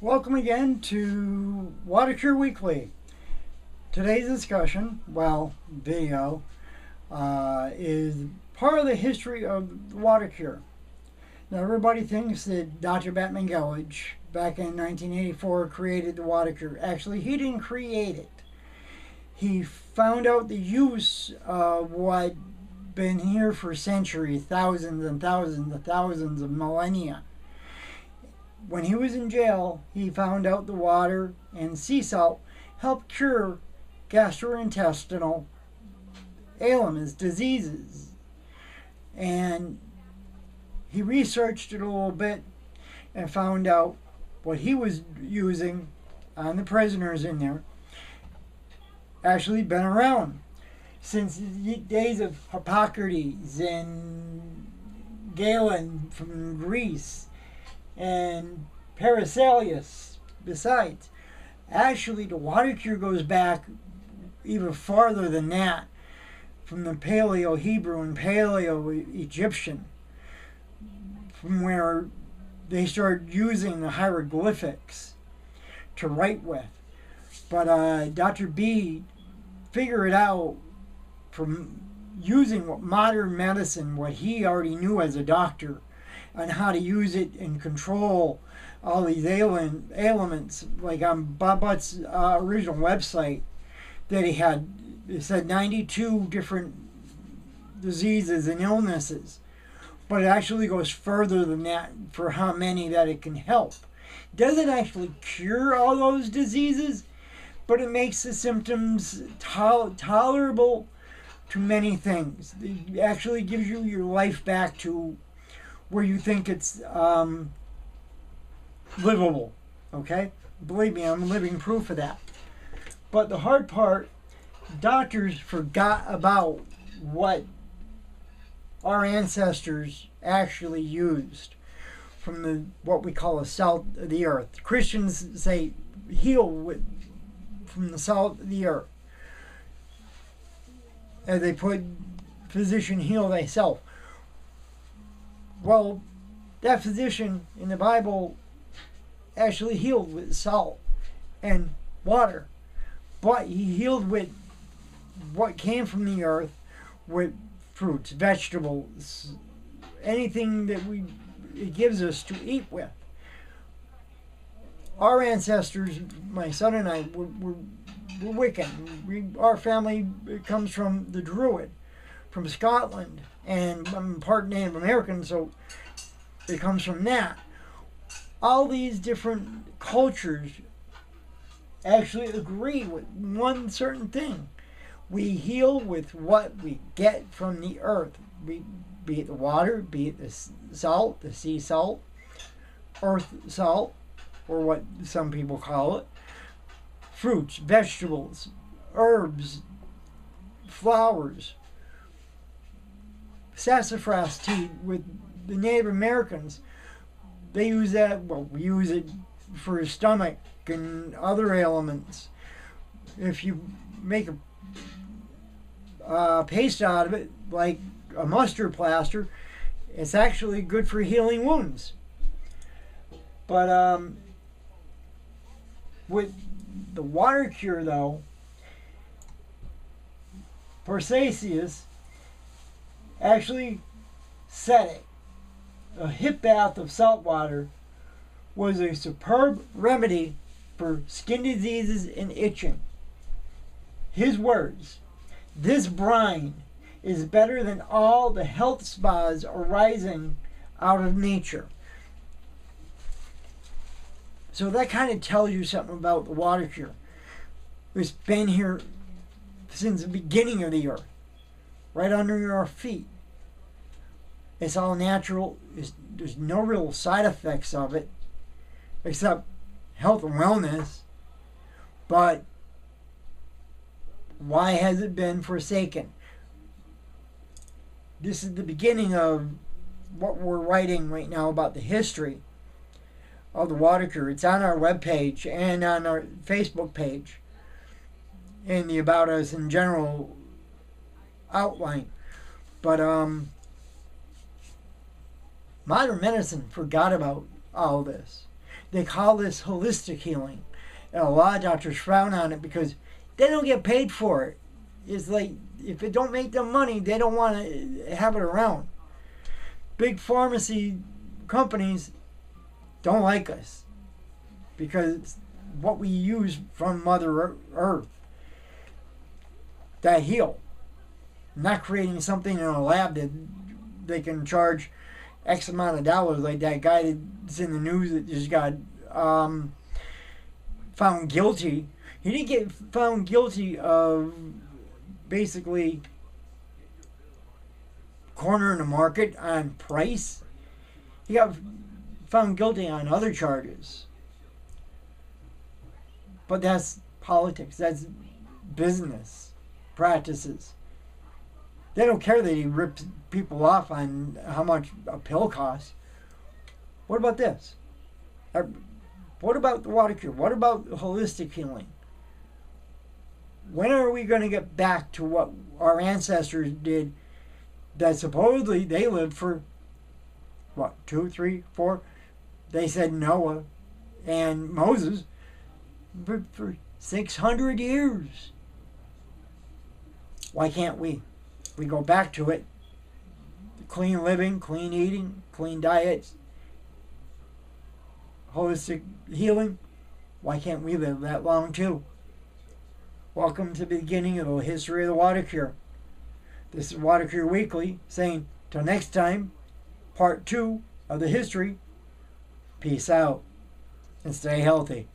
Welcome again to Watercure Weekly. Today's discussion, video, is part of the history of Watercure. Now, everybody thinks that Dr. Batman Gellage, back in 1984, created the Watercure. Actually, he didn't create it. He found out the use of what been here for centuries, thousands and thousands and thousands of millennia. When he was in jail, he found out the water and sea salt helped cure gastrointestinal ailments, diseases. And he researched it a little bit and found out what he was using on the prisoners in there actually been around since the days of Hippocrates and Galen from Greece and Paracelsus. Besides, actually, the Watercure goes back even farther than that, from the Paleo-Hebrew and Paleo-Egyptian, from where they started using the hieroglyphics to write with. But Dr. B figured it out from using what modern medicine, what he already knew as a doctor, on how to use it and control all these ailments. Like on Bob Butt's original website that he had, it said 92 different diseases and illnesses. But it actually goes further than that for how many that it can help. It doesn't actually cure all those diseases, but it makes the symptoms tolerable to many things. It actually gives you your life back to where you think it's livable, okay? Believe me, I'm living proof of that. But the hard part, doctors forgot about what our ancestors actually used from what we call the salt of the earth. Christians say heal from the salt of the earth. And they put physician heal thyself. Well, that physician in the Bible actually healed with salt and water. But he healed with what came from the earth, with fruits, vegetables, anything that it gives us to eat with. Our ancestors, my son and I, were Wiccan. Our family comes from the Druid, from Scotland, and I'm part Native American, so it comes from that. All these different cultures actually agree with one certain thing. We heal with what we get from the earth, be it the water, be it the salt, the sea salt, earth salt, or what some people call it, fruits, vegetables, herbs, flowers. Sassafras tea with the Native Americans, they use that, we use it for the stomach and other ailments. If you make a paste out of it, like a mustard plaster, it's actually good for healing wounds. But with the Watercure, though, Paracelsus actually said it. A hip bath of salt water was a superb remedy for skin diseases and itching. His words, "This brine is better than all the health spas arising out of nature." So that kind of tells you something about the Watercure. It's been here since the beginning of the earth, right under our feet. It's all natural. There's no real side effects of it, except health and wellness. But why has it been forsaken? This is the beginning of what we're writing right now about the history of the Watercure. It's on our webpage and on our Facebook page in the About Us in general outline. But modern medicine forgot about all this. They call this holistic healing. And a lot of doctors frown on it because they don't get paid for it. It's like, if it don't make them money, they don't want to have it around. Big pharmacy companies don't like us because it's what we use from Mother Earth that heal. Not creating something in a lab that they can charge X amount of dollars, like that guy that's in the news that just got found guilty. He didn't get found guilty of basically cornering the market on price. He got found guilty on other charges. But that's politics. That's business practices. They don't care that he rips people off on how much a pill costs. What about this? What about the Watercure? What about holistic healing? When are we going to get back to what our ancestors did, that supposedly they lived for, what, 2, 3, 4? They said Noah and Moses for 600 years. Why can't we? We go back to it. Clean living, clean eating, clean diets, holistic healing. Why can't we live that long too? Welcome to the beginning of the history of the Watercure. This is Watercure Weekly saying, till next time, part 2 of the history. Peace out and stay healthy.